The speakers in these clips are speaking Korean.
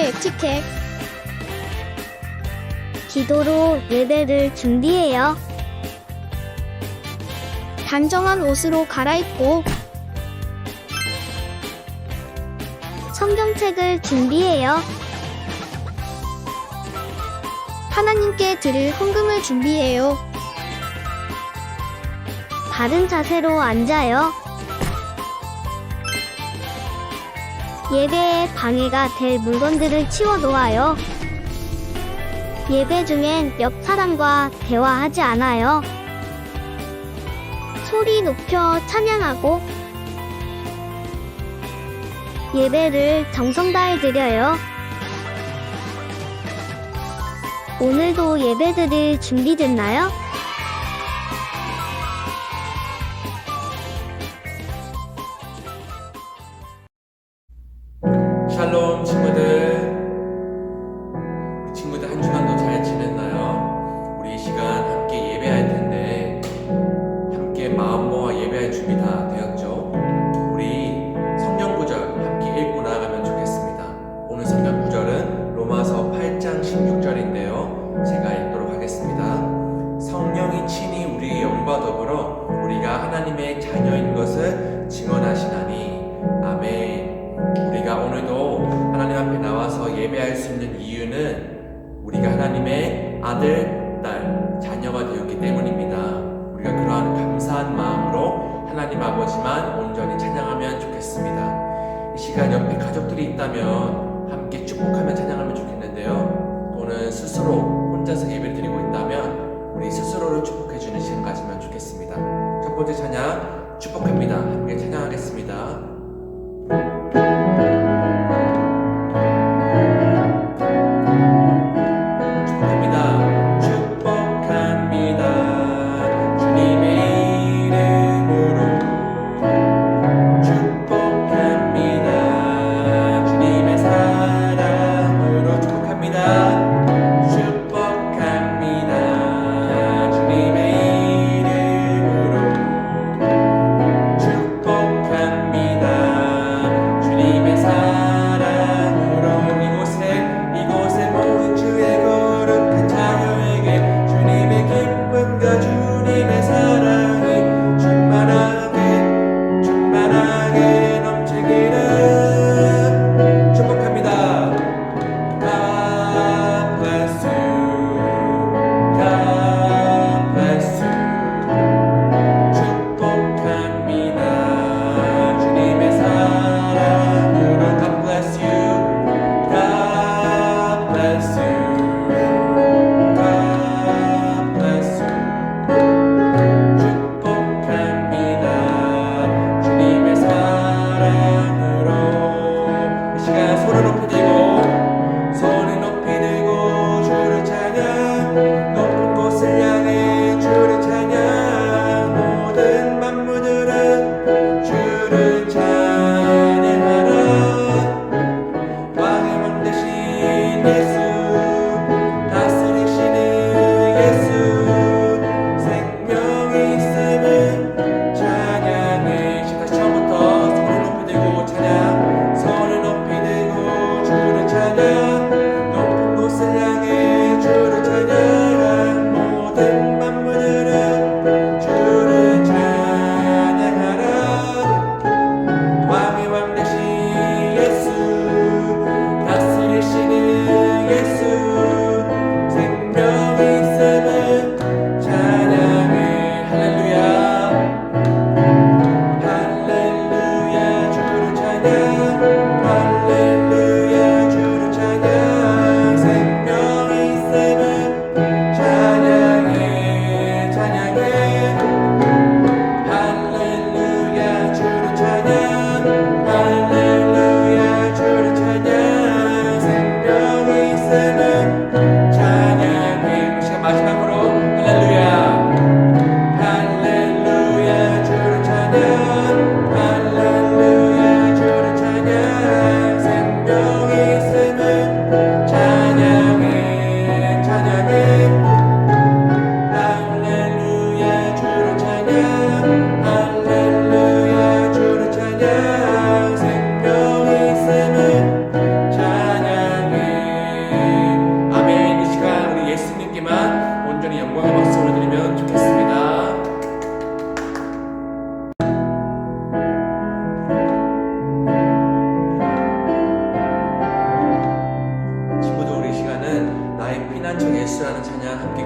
예배 에티켓. 기도로 예배를 준비해요. 단정한 옷으로 갈아입고 성경책을 준비해요. 하나님께 드릴 헌금을 준비해요. 바른 자세로 앉아요. 예배에 방해가 될 물건들을 치워 놓아요. 예배 중엔 옆 사람과 대화하지 않아요. 소리 높여 찬양하고 예배를 정성 다해 드려요. 오늘도 예배드릴 준비됐나요? 샬롬 친구들. 우리 친구들 한 주간도 잘 지냈나요? 우리 이 시간 함께 예배할 텐데 함께 마음 모아 예배할 준비 다 되었죠? 우리 성경 구절 함께 읽고 나아가면 좋겠습니다. 오늘 성경 구절은 로마서 8장 16절인데요. 제가 읽도록 하겠습니다. 성령이 친히 우리의 영과 더불어 우리가 하나님의 자녀인 것을 증언하시나니. 아멘. 우리가 오늘도 하나님 앞에 나와서 예배할 수 있는 이유는 우리가 하나님의 아들, 딸, 자녀가 되었기 때문입니다. 우리가 그러한 감사한 마음으로 하나님 아버지만 온전히 찬양하면 좋겠습니다. 이 시간 옆에 가족들이 있다면 함께 축복하며 찬양하면 좋겠는데요. 또는 스스로 혼자서 예배를 드리고 있다면 우리 스스로를 축복해주는 시간 가지면 좋겠습니다. 첫 번째 찬양 축복합니다. 함께 찬양하겠습니다. 축복합니다.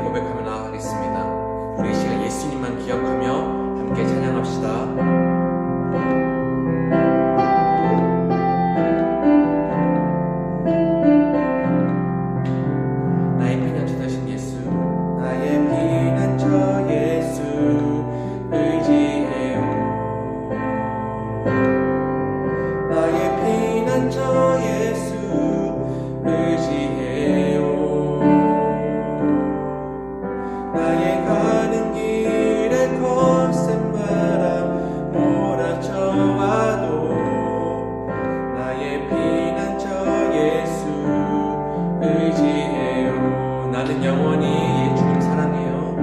고백하며 나아가겠습니다. 우리 이 시간 예수님만 기억하며 함께 찬양합시다. 나는 영원히 주님 사랑해요.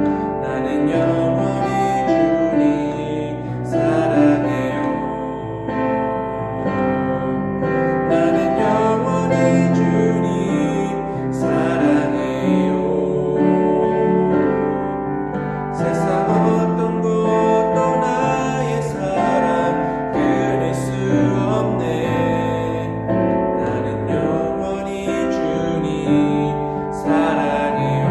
나는 영원히 주님 사랑해요. 나는 영원히 주님 사랑해요. 세상 어떤 것도 나의 사랑 끊을 수 없네. 나는 영원히 주님 사랑해요.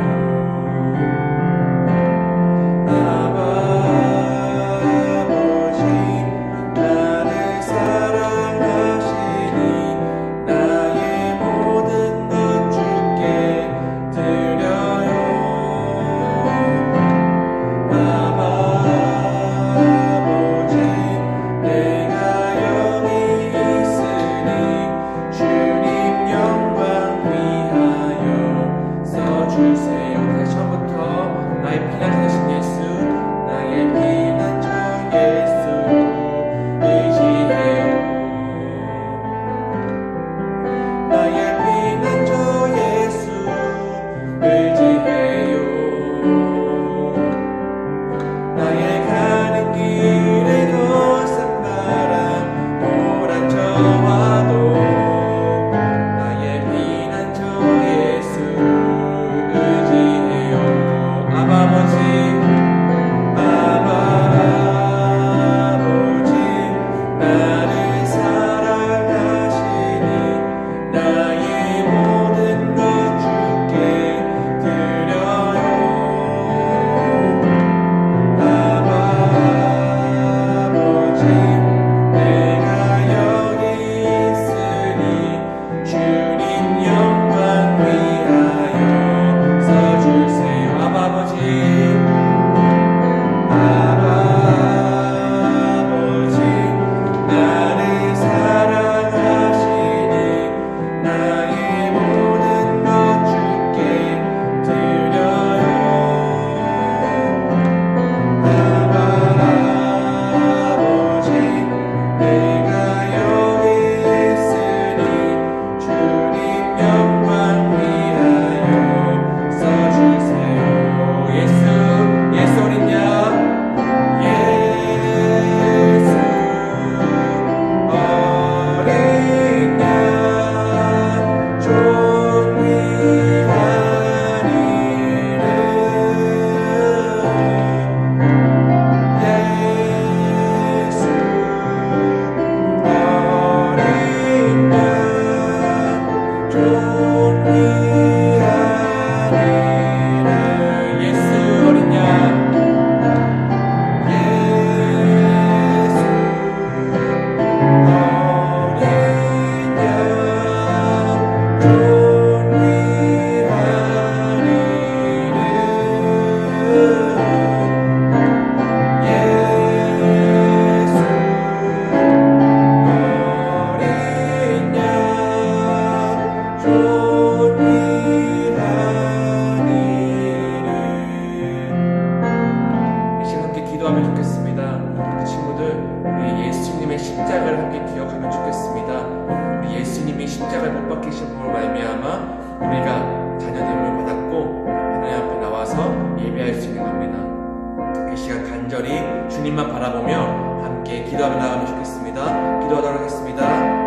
우리가 자녀됨을 받았고 하나님 앞에 나와서 예배할 수 있는 겁니다. 이 시간 간절히 주님만 바라보며 함께 기도하며 나가면 좋겠습니다. 기도하도록 하겠습니다.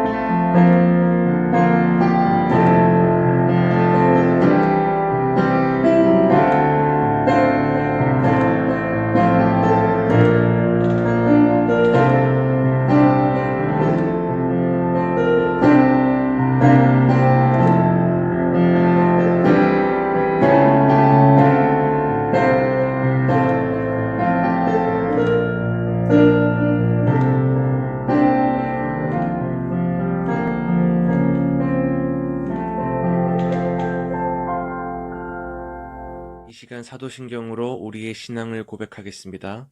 사도신경으로 우리의 신앙을 고백하겠습니다.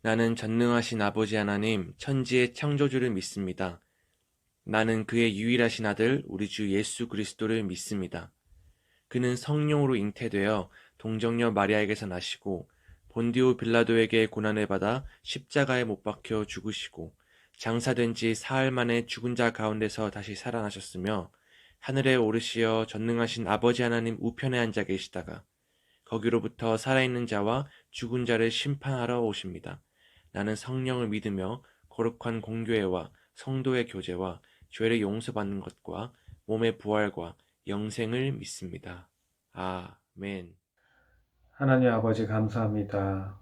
나는 전능하신 아버지 하나님, 천지의 창조주를 믿습니다. 나는 그의 유일하신 아들, 우리 주 예수 그리스도를 믿습니다. 그는 성령으로 잉태되어 동정녀 마리아에게서 나시고 본디오 빌라도에게 고난을 받아 십자가에 못 박혀 죽으시고 장사된 지 사흘 만에 죽은 자 가운데서 다시 살아나셨으며 하늘에 오르시어 전능하신 아버지 하나님 우편에 앉아 계시다가 거기로부터 살아있는 자와 죽은 자를 심판하러 오십니다. 나는 성령을 믿으며 거룩한 공교회와 성도의 교제와 죄를 용서받는 것과 몸의 부활과 영생을 믿습니다. 아멘. 하나님 아버지 감사합니다.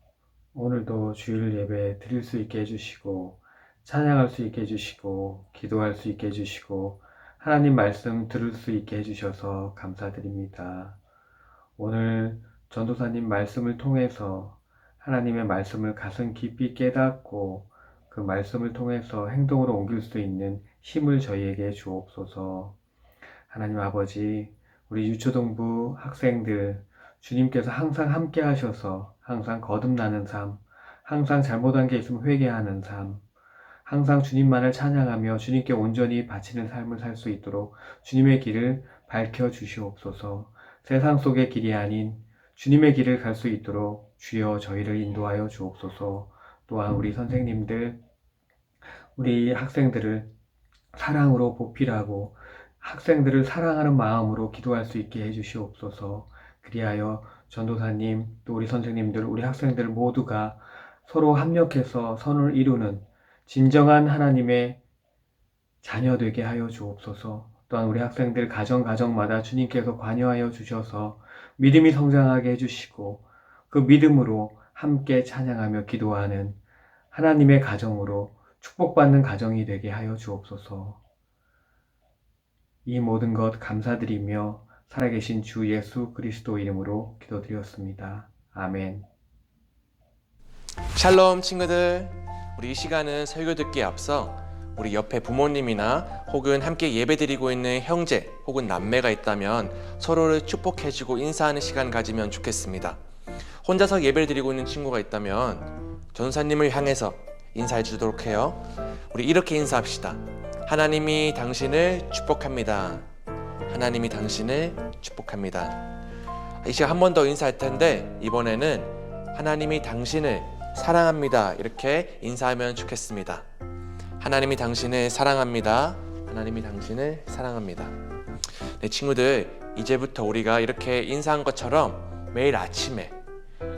오늘도 주일 예배 드릴 수 있게 해주시고 찬양할 수 있게 해주시고 기도할 수 있게 해주시고 하나님 말씀 들을 수 있게 해주셔서 감사드립니다. 오늘 전도사님 말씀을 통해서 하나님의 말씀을 가슴 깊이 깨닫고 그 말씀을 통해서 행동으로 옮길 수 있는 힘을 저희에게 주옵소서. 하나님 아버지, 우리 유초동부 학생들 주님께서 항상 함께 하셔서 항상 거듭나는 삶, 항상 잘못한 게 있으면 회개하는 삶, 항상 주님만을 찬양하며 주님께 온전히 바치는 삶을 살 수 있도록 주님의 길을 밝혀주시옵소서. 세상 속의 길이 아닌 주님의 길을 갈 수 있도록 주여 저희를 인도하여 주옵소서. 또한 우리 선생님들, 우리 학생들을 사랑으로 보필하고 학생들을 사랑하는 마음으로 기도할 수 있게 해주시옵소서. 그리하여 전도사님, 또 우리 선생님들, 우리 학생들 모두가 서로 합력해서 선을 이루는 진정한 하나님의 자녀 되게 하여 주옵소서. 또한 우리 학생들 가정마다 주님께서 관여하여 주셔서 믿음이 성장하게 해주시고 그 믿음으로 함께 찬양하며 기도하는 하나님의 가정으로 축복받는 가정이 되게 하여 주옵소서. 이 모든 것 감사드리며 살아계신 주 예수 그리스도 이름으로 기도드렸습니다. 아멘. 샬롬 친구들, 우리 이 시간은 설교 듣기에 앞서 우리 옆에 부모님이나 혹은 함께 예배드리고 있는 형제 혹은 남매가 있다면 서로를 축복해주고 인사하는 시간 가지면 좋겠습니다. 혼자서 예배를 드리고 있는 친구가 있다면 전사님을 향해서 인사해 주도록 해요. 우리 이렇게 인사합시다. 하나님이 당신을 축복합니다. 하나님이 당신을 축복합니다. 이 시간 한 번 더 인사할 텐데 이번에는 하나님이 당신을 사랑합니다. 이렇게 인사하면 좋겠습니다. 하나님이 당신을 사랑합니다. 하나님이 당신을 사랑합니다. 네, 친구들, 이제부터 우리가 이렇게 인사한 것처럼 매일 아침에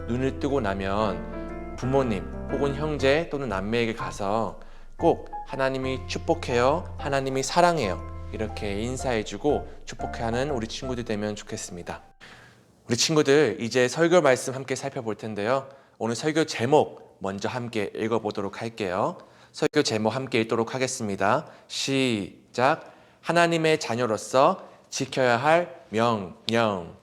눈을 뜨고 나면 부모님 혹은 형제 또는 남매에게 가서 꼭 하나님이 축복해요, 하나님이 사랑해요 이렇게 인사해주고 축복하는 우리 친구들 되면 좋겠습니다. 우리 친구들, 이제 설교 말씀 함께 살펴볼 텐데요. 오늘 설교 제목 먼저 함께 읽어보도록 할게요. 설교 제목 함께 읽도록 하겠습니다. 시작. 하나님의 자녀로서 지켜야 할 명령.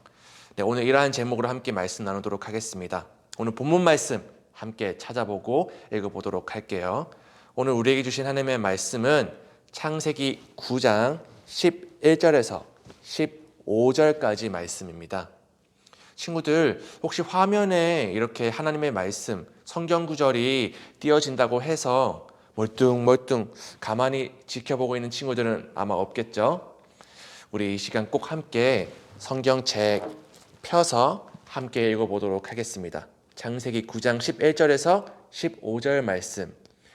네, 오늘 이러한 제목으로 함께 말씀 나누도록 하겠습니다. 오늘 본문 말씀 함께 찾아보고 읽어보도록 할게요. 오늘 우리에게 주신 하나님의 말씀은 창세기 9장 11절에서 15절까지 말씀입니다. 친구들, 혹시 화면에 이렇게 하나님의 말씀, 성경 구절이 띄어진다고 해서 멀뚱멀뚱 가만히 지켜보고 있는 친구들은 아마 없겠죠? 우리 이 시간 꼭 함께 성경책 펴서 함께 읽어보도록 하겠습니다. 창세기 9장 11절에서 15절 말씀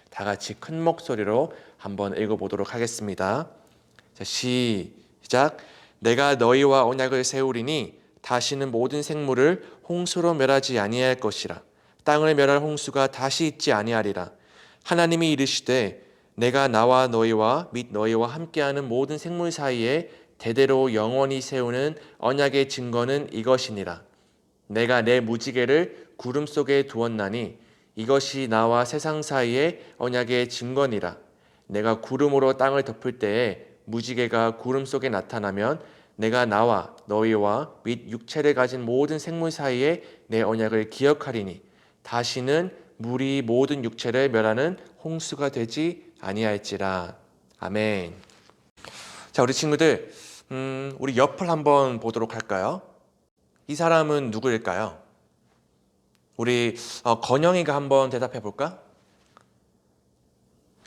다 같이 큰 목소리로 한번 읽어보도록 하겠습니다. 자, 시작. 내가 너희와 언약을 세우리니 다시는 모든 생물을 홍수로 멸하지 아니할 것이라. 땅을 멸할 홍수가 다시 있지 아니하리라. 하나님이 이르시되 내가 나와 너희와 및 너희와 함께하는 모든 생물 사이에 대대로 영원히 세우는 언약의 증거는 이것이니라. 내가 내 무지개를 구름 속에 두었나니 이것이 나와 세상 사이의 언약의 증거니라. 내가 구름으로 땅을 덮을 때에 무지개가 구름 속에 나타나면 내가 나와 너희와 및 육체를 가진 모든 생물 사이에 내 언약을 기억하리니 다시는 물이 모든 육체를 멸하는 홍수가 되지 아니할지라. 아멘. 자, 우리 친구들, 우리 옆을 한번 보도록 할까요? 이 사람은 누구일까요? 우리 건영이가 한번 대답해 볼까?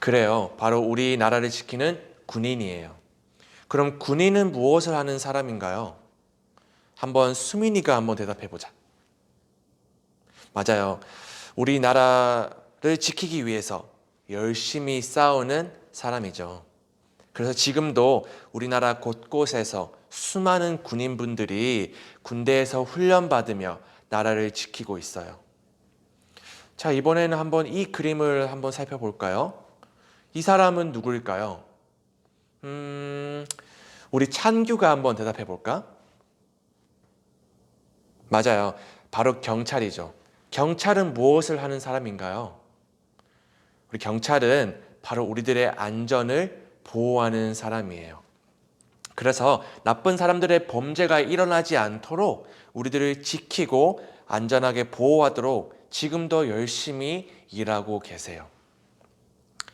그래요. 바로 우리나라를 지키는 군인이에요. 그럼 군인은 무엇을 하는 사람인가요? 한번 수민이가 한번 대답해 보자. 맞아요. 우리나라를 지키기 위해서 열심히 싸우는 사람이죠. 그래서 지금도 우리나라 곳곳에서 수많은 군인분들이 군대에서 훈련받으며 나라를 지키고 있어요. 자, 이번에는 한번 이 그림을 한번 살펴볼까요? 이 사람은 누구일까요? 우리 찬규가 한번 대답해 볼까? 맞아요. 바로 경찰이죠. 경찰은 무엇을 하는 사람인가요? 우리 경찰은 바로 우리들의 안전을 보호하는 사람이에요. 그래서 나쁜 사람들의 범죄가 일어나지 않도록 우리들을 지키고 안전하게 보호하도록 지금도 열심히 일하고 계세요.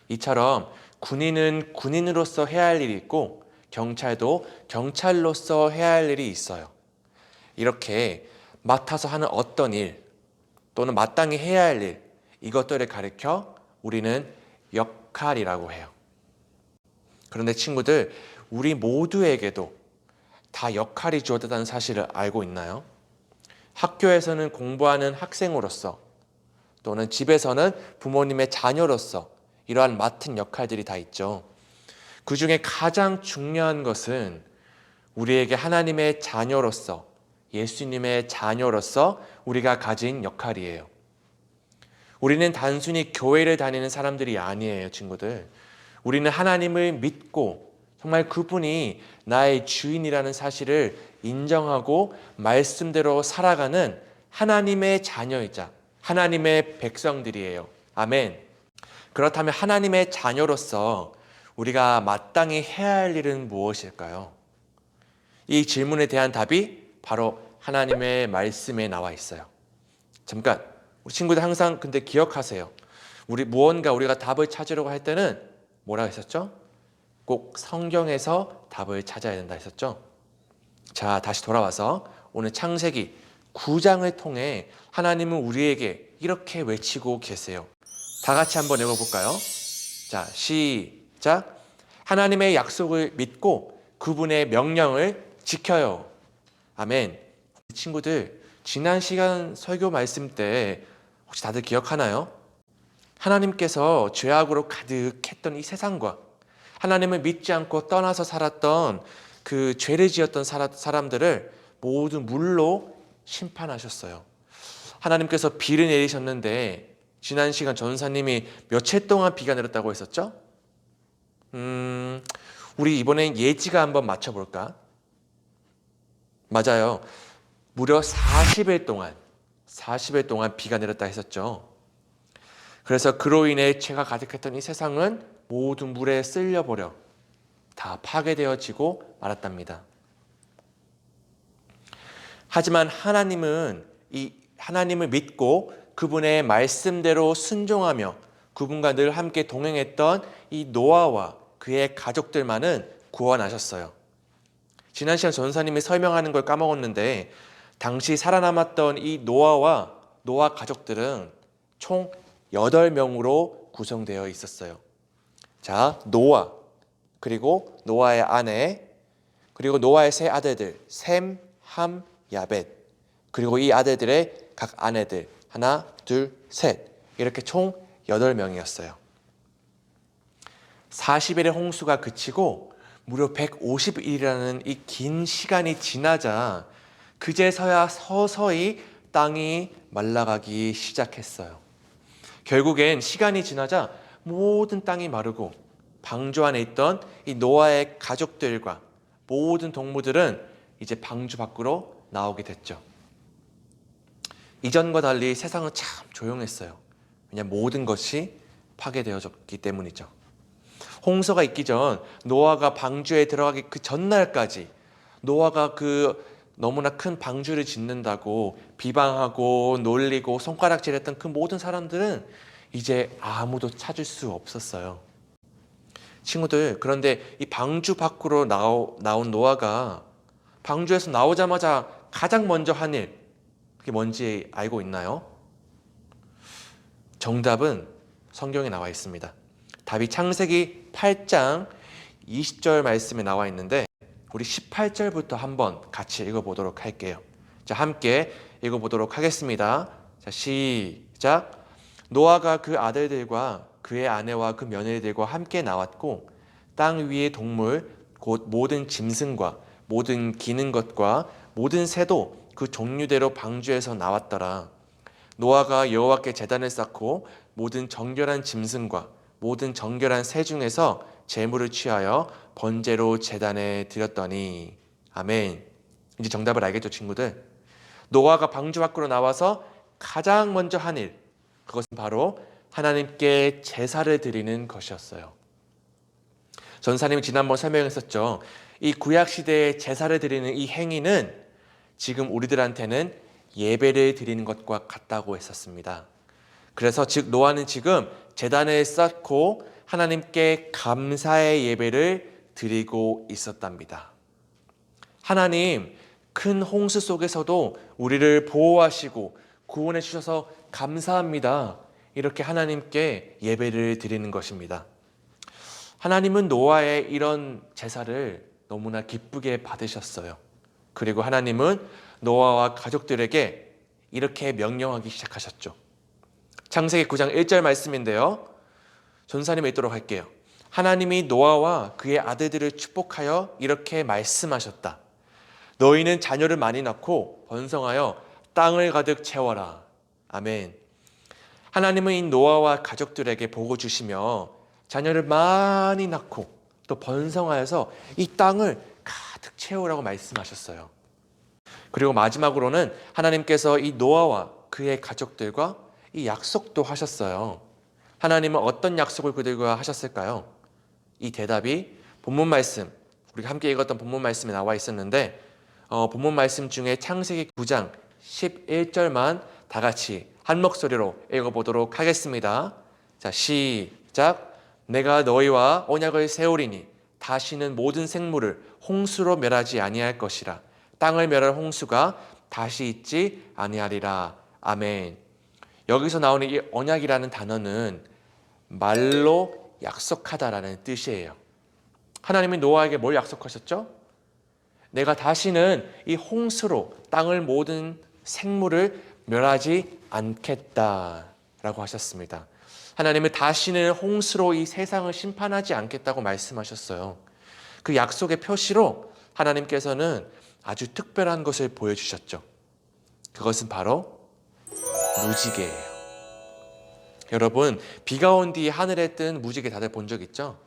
이처럼 군인은 군인으로서 해야 할 일이 있고 경찰도 경찰로서 해야 할 일이 있어요. 이렇게 맡아서 하는 어떤 일 또는 마땅히 해야 할 일, 이것들을 가리켜 우리는 역할이라고 해요. 그런데 친구들, 우리 모두에게도 다 역할이 주어졌다는 사실을 알고 있나요? 학교에서는 공부하는 학생으로서 또는 집에서는 부모님의 자녀로서 이러한 맡은 역할들이 다 있죠. 그 중에 가장 중요한 것은 우리에게 하나님의 자녀로서, 예수님의 자녀로서 우리가 가진 역할이에요. 우리는 단순히 교회를 다니는 사람들이 아니에요, 친구들. 우리는 하나님을 믿고 정말 그분이 나의 주인이라는 사실을 인정하고 말씀대로 살아가는 하나님의 자녀이자 하나님의 백성들이에요. 아멘. 그렇다면 하나님의 자녀로서 우리가 마땅히 해야 할 일은 무엇일까요? 이 질문에 대한 답이 바로 하나님의 말씀에 나와 있어요. 잠깐, 우리 친구들 항상 근데 기억하세요. 우리가 답을 찾으려고 할 때는 뭐라고 했었죠? 꼭 성경에서 답을 찾아야 된다 했었죠? 자, 다시 돌아와서 오늘 창세기 9장을 통해 하나님은 우리에게 이렇게 외치고 계세요. 다 같이 한번 읽어볼까요? 자, 시작. 하나님의 약속을 믿고 그분의 명령을 지켜요. 아멘. 친구들, 지난 시간 설교 말씀 때 혹시 다들 기억하나요? 하나님께서 죄악으로 가득했던 이 세상과 하나님을 믿지 않고 떠나서 살았던 그 죄를 지었던 사람들을 모두 물로 심판하셨어요. 하나님께서 비를 내리셨는데 지난 시간 전사님이 며칠 동안 비가 내렸다고 했었죠? 우리 이번엔 예지가 한번 맞춰볼까? 맞아요. 무려 40일 동안 비가 내렸다 했었죠. 그래서 그로 인해 죄가 가득했던 이 세상은 모두 물에 쓸려버려 다 파괴되어지고 말았답니다. 하지만 하나님은 이 하나님을 믿고 그분의 말씀대로 순종하며 그분과 늘 함께 동행했던 이 노아와 그의 가족들만은 구원하셨어요. 지난 시간 전사님이 설명하는 걸 까먹었는데 당시 살아남았던 이 노아와 노아 가족들은 총 8명으로 구성되어 있었어요. 자, 노아, 그리고 노아의 아내, 그리고 노아의 세 아들들 셈, 함, 야벳, 그리고 이 아들들의 각 아내들 하나, 둘, 셋, 이렇게 총 8명이었어요. 40일의 홍수가 그치고 무려 150일이라는 이 긴 시간이 지나자 그제서야 서서히 땅이 말라가기 시작했어요. 결국엔 시간이 지나자 모든 땅이 마르고 방주 안에 있던 이 노아의 가족들과 모든 동물들은 이제 방주 밖으로 나오게 됐죠. 이전과 달리 세상은 참 조용했어요. 왜냐하면 모든 것이 파괴되어졌기 때문이죠. 홍수가 있기 전 노아가 방주에 들어가기 그 전날까지 노아가 그 너무나 큰 방주를 짓는다고 비방하고 놀리고 손가락질했던 그 모든 사람들은 이제 아무도 찾을 수 없었어요. 친구들, 그런데 이 방주 밖으로 나온 노아가 방주에서 나오자마자 가장 먼저 한 일, 그게 뭔지 알고 있나요? 정답은 성경에 나와 있습니다. 답이 창세기 8장 20절 말씀에 나와 있는데 우리 18절부터 한번 같이 읽어보도록 할게요. 자, 함께 읽어보도록 하겠습니다. 자, 시작. 노아가 그 아들들과 그의 아내와 그 며느리들과 함께 나왔고 땅 위의 동물 곧 모든 짐승과 모든 기는 것과 모든 새도 그 종류대로 방주에서 나왔더라. 노아가 여호와께 제단을 쌓고 모든 정결한 짐승과 모든 정결한 새 중에서 제물을 취하여 번제로 제단에 드렸더니. 아멘. 이제 정답을 알겠죠, 친구들? 노아가 방주 밖으로 나와서 가장 먼저 한 일, 그것은 바로 하나님께 제사를 드리는 것이었어요. 전사님이 지난번 설명했었죠. 이 구약시대에 제사를 드리는 이 행위는 지금 우리들한테는 예배를 드리는 것과 같다고 했었습니다. 그래서 즉 노아는 지금 제단을 쌓고 하나님께 감사의 예배를 드리고 있었답니다. 하나님, 큰 홍수 속에서도 우리를 보호하시고 구원해 주셔서 감사합니다. 이렇게 하나님께 예배를 드리는 것입니다. 하나님은 노아의 이런 제사를 너무나 기쁘게 받으셨어요. 그리고 하나님은 노아와 가족들에게 이렇게 명령하기 시작하셨죠. 창세기 9장 1절 말씀인데요. 전사님 읽도록 할게요. 하나님이 노아와 그의 아들들을 축복하여 이렇게 말씀하셨다. 너희는 자녀를 많이 낳고 번성하여 땅을 가득 채워라. 아멘. 하나님은 이 노아와 가족들에게 복을 주시며 자녀를 많이 낳고 또 번성하여서 이 땅을 가득 채우라고 말씀하셨어요. 그리고 마지막으로는 하나님께서 이 노아와 그의 가족들과 이 약속도 하셨어요. 하나님은 어떤 약속을 그들과 하셨을까요? 이 대답이 본문 말씀, 우리가 함께 읽었던 본문 말씀에 나와 있었는데 본문 말씀 중에 창세기 9장 11절만 다 같이 한 목소리로 읽어보도록 하겠습니다. 자, 시작. 내가 너희와 언약을 세우리니 다시는 모든 생물을 홍수로 멸하지 아니할 것이라. 땅을 멸할 홍수가 다시 있지 아니하리라. 아멘. 여기서 나오는 이 언약이라는 단어는 말로 약속하다라는 뜻이에요. 하나님이 노아에게 뭘 약속하셨죠? 내가 다시는 이 홍수로 땅을 모든 생물을 멸하지 않겠다라고 하셨습니다. 하나님은 다시는 홍수로 이 세상을 심판하지 않겠다고 말씀하셨어요. 그 약속의 표시로 하나님께서는 아주 특별한 것을 보여주셨죠. 그것은 바로 무지개예요. 여러분, 비가 온 뒤 하늘에 뜬 무지개 다들 본 적 있죠?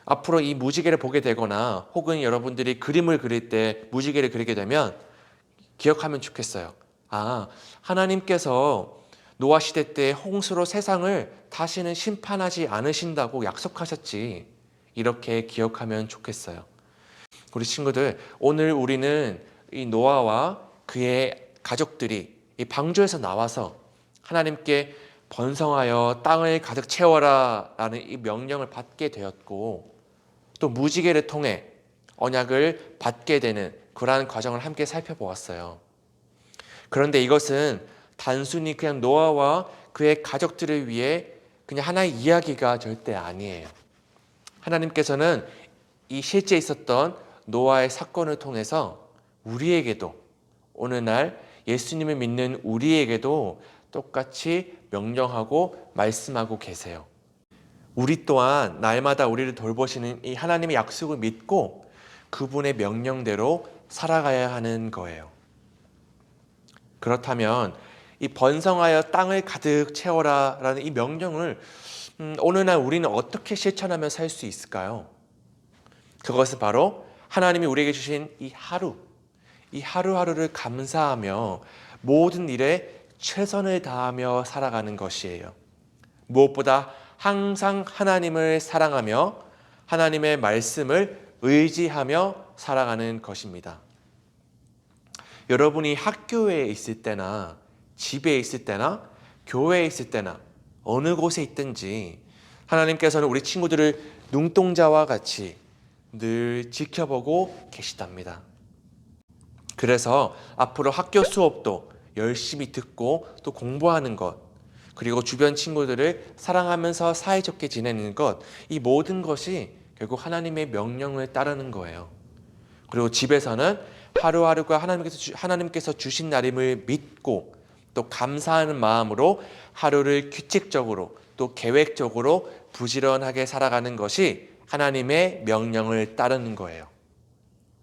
앞으로 이 무지개를 보게 되거나 혹은 여러분들이 그림을 그릴 때 무지개를 그리게 되면 기억하면 좋겠어요. 아, 하나님께서 노아 시대 때 홍수로 세상을 다시는 심판하지 않으신다고 약속하셨지. 이렇게 기억하면 좋겠어요. 우리 친구들, 오늘 우리는 이 노아와 그의 가족들이 이 방주에서 나와서 하나님께 번성하여 땅을 가득 채워라 라는 이 명령을 받게 되었고 또 무지개를 통해 언약을 받게 되는 그러한 과정을 함께 살펴보았어요. 그런데 이것은 단순히 그냥 노아와 그의 가족들을 위해 그냥 하나의 이야기가 절대 아니에요. 하나님께서는 이 실제 있었던 노아의 사건을 통해서 우리에게도 오늘날 예수님을 믿는 우리에게도 똑같이 명령하고 말씀하고 계세요. 우리 또한 날마다 우리를 돌보시는 이 하나님의 약속을 믿고 그분의 명령대로 살아가야 하는 거예요. 그렇다면 이 번성하여 땅을 가득 채워라 라는 이 명령을 오늘날 우리는 어떻게 실천하며 살 수 있을까요? 그것은 바로 하나님이 우리에게 주신 이 하루하루를 감사하며 모든 일에 최선을 다하며 살아가는 것이에요. 무엇보다 항상 하나님을 사랑하며 하나님의 말씀을 의지하며 살아가는 것입니다. 여러분이 학교에 있을 때나 집에 있을 때나 교회에 있을 때나 어느 곳에 있든지 하나님께서는 우리 친구들을 눈동자와 같이 늘 지켜보고 계시답니다. 그래서 앞으로 학교 수업도 열심히 듣고 또 공부하는 것, 그리고 주변 친구들을 사랑하면서 사이좋게 지내는 것, 이 모든 것이 결국 하나님의 명령을 따르는 거예요. 그리고 집에서는 하루하루가 하나님께서 주신 날임을 믿고 또 감사하는 마음으로 하루를 규칙적으로 또 계획적으로 부지런하게 살아가는 것이 하나님의 명령을 따르는 거예요.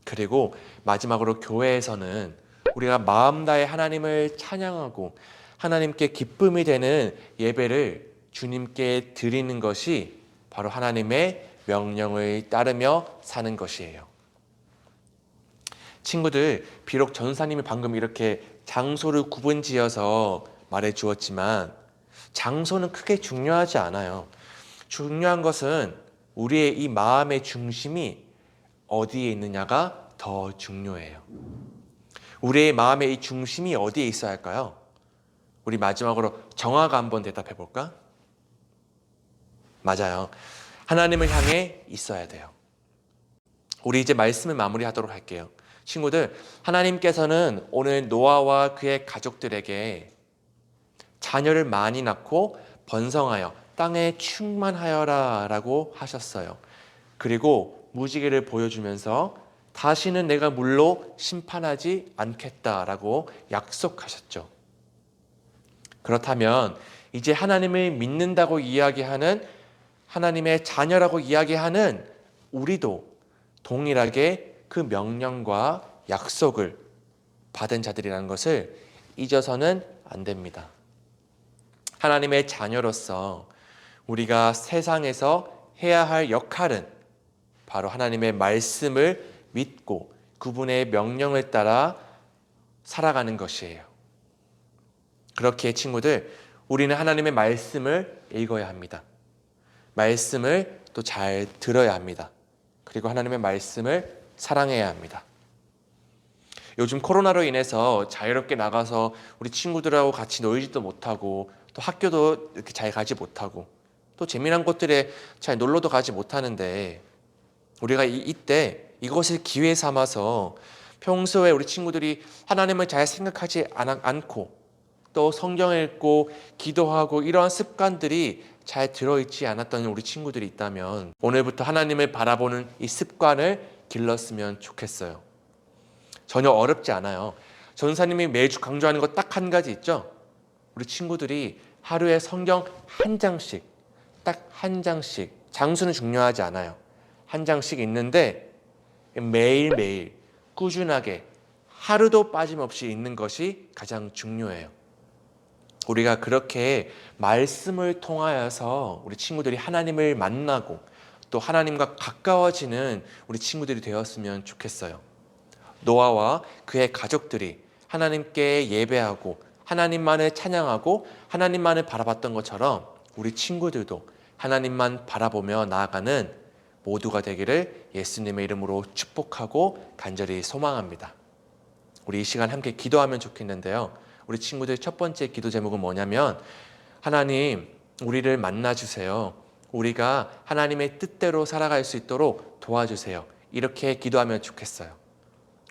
그리고 마지막으로 교회에서는 우리가 마음 다해 하나님을 찬양하고 하나님께 기쁨이 되는 예배를 주님께 드리는 것이 바로 하나님의 명령을 따르며 사는 것이에요. 친구들, 비록 전사님이 방금 이렇게 장소를 구분지어서 말해 주었지만 장소는 크게 중요하지 않아요. 중요한 것은 우리의 이 마음의 중심이 어디에 있느냐가 더 중요해요. 우리의 마음의 이 중심이 어디에 있어야 할까요? 우리 마지막으로 정화가 한번 대답해 볼까? 맞아요. 하나님을 향해 있어야 돼요. 우리 이제 말씀을 마무리하도록 할게요. 친구들, 하나님께서는 오늘 노아와 그의 가족들에게 자녀를 많이 낳고 번성하여 땅에 충만하여라 라고 하셨어요. 그리고 무지개를 보여주면서 다시는 내가 물로 심판하지 않겠다라고 약속하셨죠. 그렇다면 이제 하나님을 믿는다고 이야기하는 하나님의 자녀라고 이야기하는 우리도 동일하게 그 명령과 약속을 받은 자들이라는 것을 잊어서는 안 됩니다. 하나님의 자녀로서 우리가 세상에서 해야 할 역할은 바로 하나님의 말씀을 믿고 그분의 명령을 따라 살아가는 것이에요. 그렇기에 친구들, 우리는 하나님의 말씀을 읽어야 합니다. 말씀을 또 잘 들어야 합니다. 그리고 하나님의 말씀을 사랑해야 합니다. 요즘 코로나로 인해서 자유롭게 나가서 우리 친구들하고 같이 놀지도 못하고 또 학교도 이렇게 잘 가지 못하고 또 재미난 곳들에 잘 놀러도 가지 못하는데 우리가 이때 이것을 기회 삼아서 평소에 우리 친구들이 하나님을 잘 생각하지 않고 또 성경을 읽고 기도하고 이러한 습관들이 잘 들어있지 않았던 우리 친구들이 있다면 오늘부터 하나님을 바라보는 이 습관을 길렀으면 좋겠어요. 전혀 어렵지 않아요. 전사님이 매주 강조하는 것 딱 한 가지 있죠? 우리 친구들이 하루에 성경 한 장씩, 딱 한 장씩, 장수는 중요하지 않아요. 한 장씩 읽는데 매일매일 꾸준하게 하루도 빠짐없이 읽는 것이 가장 중요해요. 우리가 그렇게 말씀을 통하여서 우리 친구들이 하나님을 만나고 또 하나님과 가까워지는 우리 친구들이 되었으면 좋겠어요. 노아와 그의 가족들이 하나님께 예배하고 하나님만을 찬양하고 하나님만을 바라봤던 것처럼 우리 친구들도 하나님만 바라보며 나아가는 모두가 되기를 예수님의 이름으로 축복하고 간절히 소망합니다. 우리 이 시간 함께 기도하면 좋겠는데요. 우리 친구들 첫 번째 기도 제목은 뭐냐면 하나님, 우리를 만나주세요. 우리가 하나님의 뜻대로 살아갈 수 있도록 도와주세요. 이렇게 기도하면 좋겠어요.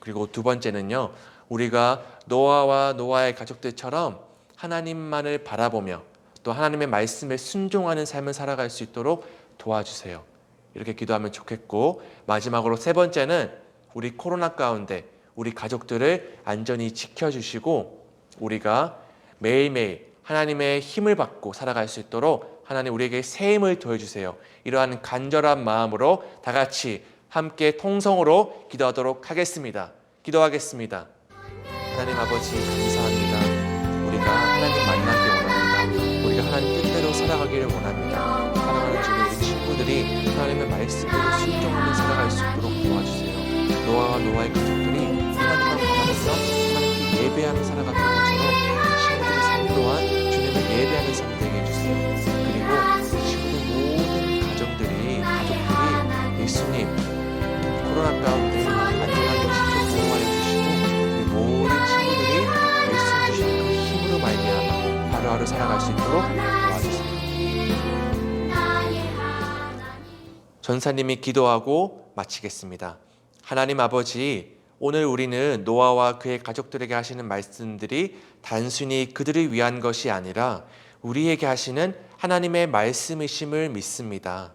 그리고 두 번째는요, 우리가 노아와 노아의 가족들처럼 하나님만을 바라보며 또 하나님의 말씀에 순종하는 삶을 살아갈 수 있도록 도와주세요. 이렇게 기도하면 좋겠고, 마지막으로 세 번째는 우리 코로나 가운데 우리 가족들을 안전히 지켜주시고 우리가 매일매일 하나님의 힘을 받고 살아갈 수 있도록 하나님 우리에게 새 힘을 더해주세요. 이러한 간절한 마음으로 다 같이 함께 통성으로 기도하도록 하겠습니다. 기도하겠습니다. 하나님 아버지 감사합니다. 우리가 하나님 만나기 원합니다. 우리가 하나님 뜻대로 살아가기를 원합니다. 사랑하는 주님, 우리 친구들이 하나님의 말씀대로 순종하며 살아갈 수 있도록 도와주세요. 노아와 노아의 가족들이 하나님만 바라보며 하나님께 예배하며 살아갔던 것처럼 친구들의 삶 또한 주님을 예배하는 삶 되게 해주세요. 그리고 친구들 모든 가족들이 예수님 코로나 가운데 안전하게 지켜 보호하여 주시고 모든 친구들이 말씀 주신 그 힘으로 말미암아 하루하루 살아갈 수 있도록 도와주세요. 전사님이 기도하고 마치겠습니다. 하나님 아버지, 오늘 우리는 노아와 그의 가족들에게 하시는 말씀들이 단순히 그들을 위한 것이 아니라 우리에게 하시는 하나님의 말씀이심을 믿습니다.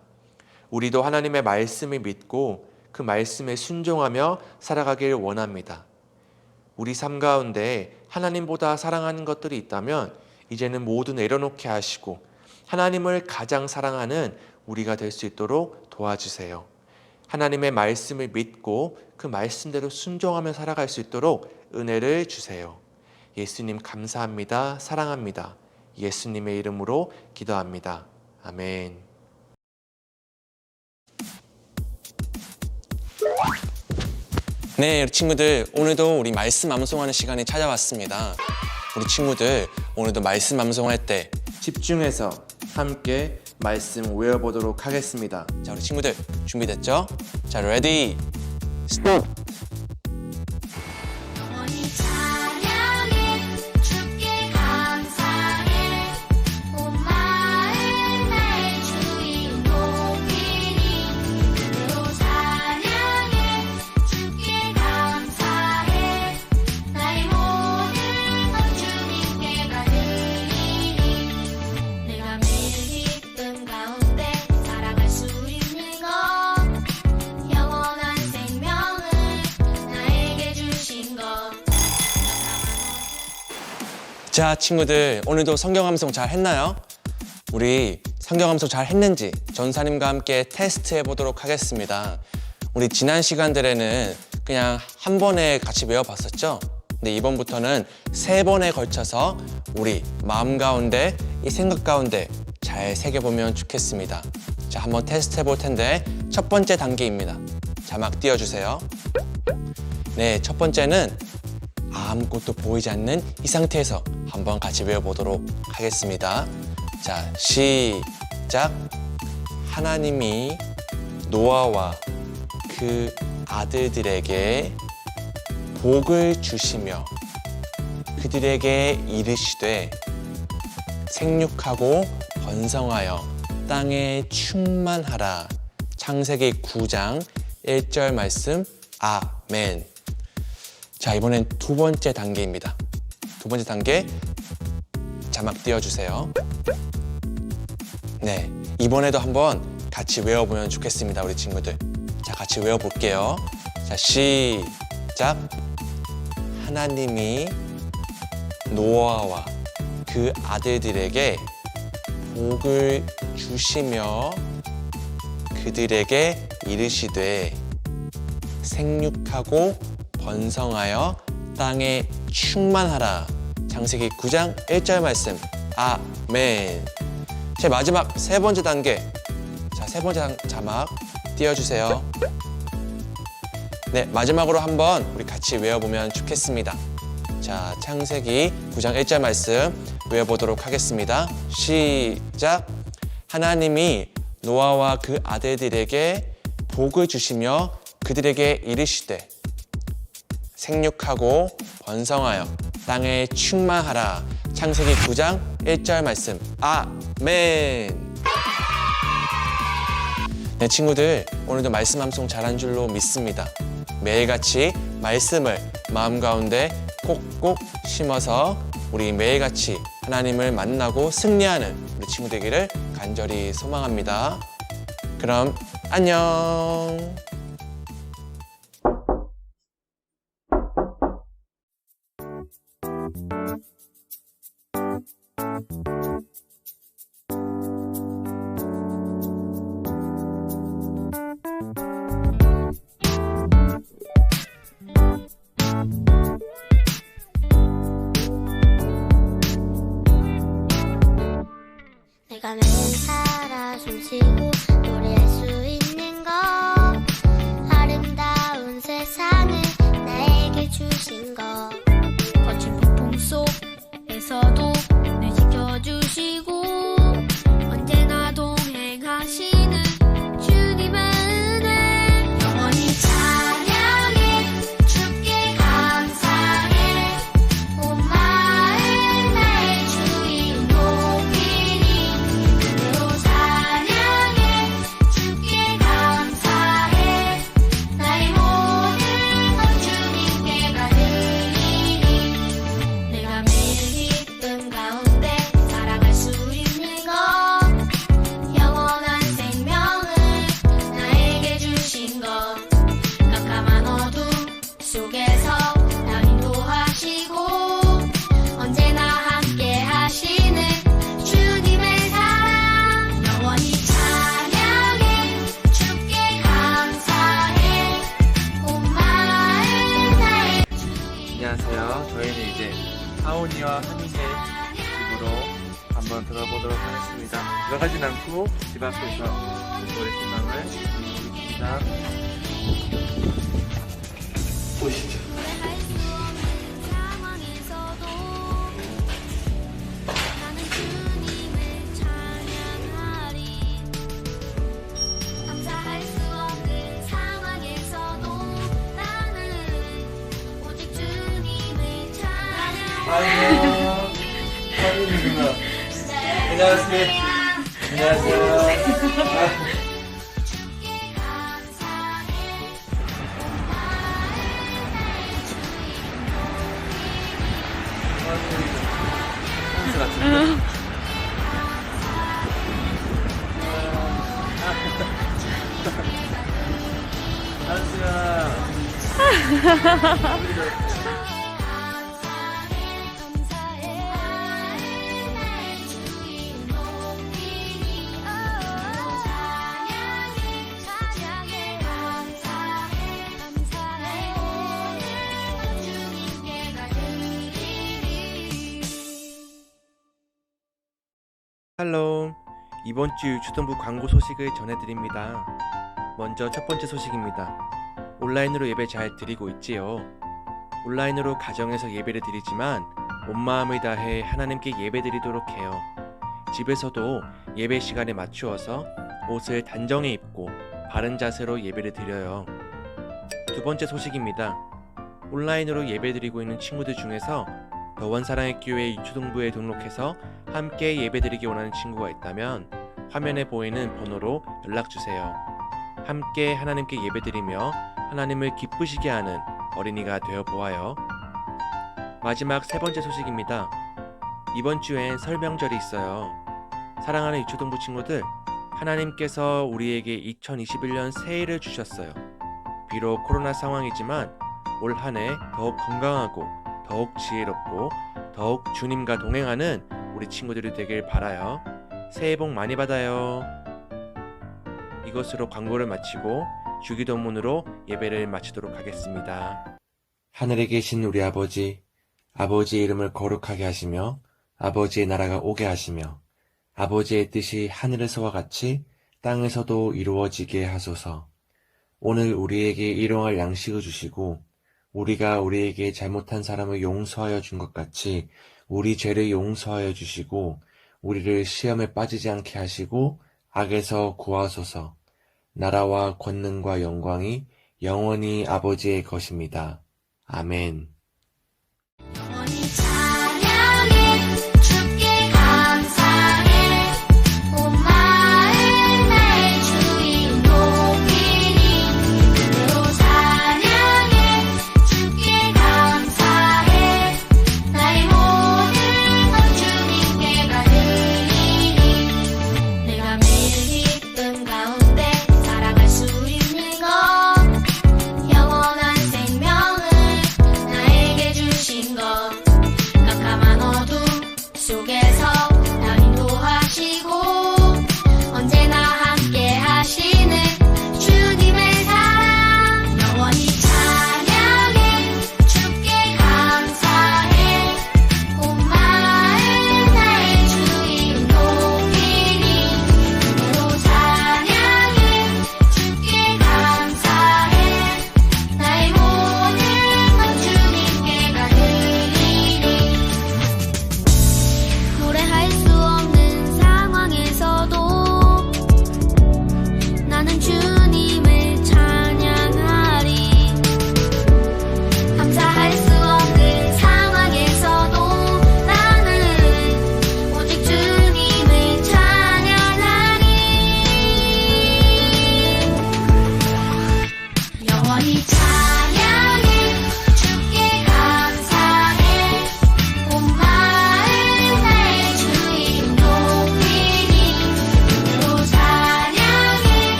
우리도 하나님의 말씀을 믿고 그 말씀에 순종하며 살아가길 원합니다. 우리 삶 가운데 하나님보다 사랑하는 것들이 있다면 이제는 모두 내려놓게 하시고 하나님을 가장 사랑하는 우리가 될 수 있도록 도와주세요. 하나님의 말씀을 믿고 그 말씀대로 순종하며 살아갈 수 있도록 은혜를 주세요. 예수님 감사합니다. 사랑합니다. 예수님의 이름으로 기도합니다. 아멘. 네, 우리 친구들, 오늘도 우리 말씀 암송하는 시간이 찾아왔습니다. 우리 친구들, 오늘도 말씀 암송할 때 집중해서 함께 말씀 외워보도록 하겠습니다. 자, 우리 친구들 준비됐죠? 자, 레디, 스톱! 영원히 찬양해 주께 감사해 온 마음 나의 주인 높이니 그대로 찬양해 주께 감사해 나의 모든 것 주님께 받으리니 내가 매일 기쁨 가운데 살아갈 수 있는 것 영원한 생명을 나에게 주신 것 자, 친구들, 오늘도 성경 암송 잘 했나요? 우리 성경 암송 잘 했는지 전사님과 함께 테스트 해보도록 하겠습니다. 우리 지난 시간들에는 그냥 한 번에 같이 외워봤었죠? 근데 이번부터는 3번에 걸쳐서 우리 마음 가운데, 이 생각 가운데 잘 새겨보면 좋겠습니다. 자, 한번 테스트 해볼 텐데 첫 번째 단계입니다. 자막 띄워주세요. 네, 첫 번째는 아무것도 보이지 않는 이 상태에서 한번 같이 외워보도록 하겠습니다. 자, 시작. 하나님이 노아와 그 아들들에게 복을 주시며 그들에게 이르시되 생육하고 번성하여 땅에 충만하라. 창세기 9장 1절 말씀. 아멘. 자, 이번엔 두 번째 단계입니다. 두 번째 단계 자막 띄워주세요. 네, 이번에도 한번 같이 외워보면 좋겠습니다, 우리 친구들. 자, 같이 외워볼게요. 자, 시작. 하나님이 노아와 그 아들들에게 복을 주시며 그들에게 이르시되 생육하고 번성하여 땅에 충만하라. 창세기 9장 1절 말씀. 아멘. 제 마지막 세 번째 단계. 자, 세 번째 자막 띄워주세요. 네, 마지막으로 한번 우리 같이 외워보면 좋겠습니다. 자, 창세기 9장 1절 말씀 외워보도록 하겠습니다. 시작. 하나님이 노아와 그 아들들에게 복을 주시며 그들에게 이르시되 생육하고 번성하여 땅에 충만하라. 창세기 9장 1절 말씀. 아멘. 네, 친구들, 오늘도 말씀 암송 잘한 줄로 믿습니다. 매일같이 말씀을 마음 가운데 꼭꼭 심어서 우리 매일같이 하나님을 만나고 승리하는 우리 친구 되기를 간절히 소망합니다. 그럼 안녕. 내가 매일 살아 숨쉬고 노래할 수 있는 것 아름다운 세상을 나에게 주신 것 거친 폭풍 속에서도 늘 지켜주시고 언제나 동행하시는 주님의 은혜 영원히 찬양해 주께 감사해 온 마음 나의 주인 높이니 그대로 찬양해 한번 들어보도록 하겠습니다. 들어가진 않고 집 앞에서 노래방을 시작. 보시죠. 감사할 수 없는 상황에서도 나는 오직 주님을 찬양하리. 안녕하세요. 안녕하세요. 할로, 이번 주 유초등부 광고 소식을 전해드립니다. 먼저 첫 번째 소식입니다. 온라인으로 예배 잘 드리고 있지요? 온라인으로 가정에서 예배를 드리지만 온 마음을 다해 하나님께 예배 드리도록 해요. 집에서도 예배 시간에 맞추어서 옷을 단정히 입고 바른 자세로 예배를 드려요. 두 번째 소식입니다. 온라인으로 예배 드리고 있는 친구들 중에서 더원사랑의 교회 유초등부에 등록해서 함께 예배드리기 원하는 친구가 있다면 화면에 보이는 번호로 연락주세요. 함께 하나님께 예배드리며 하나님을 기쁘시게 하는 어린이가 되어보아요. 마지막 세 번째 소식입니다. 이번 주엔 설 명절이 있어요. 사랑하는 유초등부 친구들, 하나님께서 우리에게 2021년 새해를 주셨어요. 비록 코로나 상황이지만 올 한 해 더욱 건강하고 더욱 지혜롭고 더욱 주님과 동행하는 우리 친구들이 되길 바라요. 새해 복 많이 받아요. 이것으로 광고를 마치고 주기도문으로 예배를 마치도록 하겠습니다. 하늘에 계신 우리 아버지, 아버지의 이름을 거룩하게 하시며 아버지의 나라가 오게 하시며 아버지의 뜻이 하늘에서와 같이 땅에서도 이루어지게 하소서. 오늘 우리에게 일용할 양식을 주시고 우리가 우리에게 잘못한 사람을 용서하여 준 것 같이 우리 죄를 용서하여 주시고 우리를 시험에 빠지지 않게 하시고 악에서 구하소서. 나라와 권능과 영광이 영원히 아버지의 것입니다. 아멘.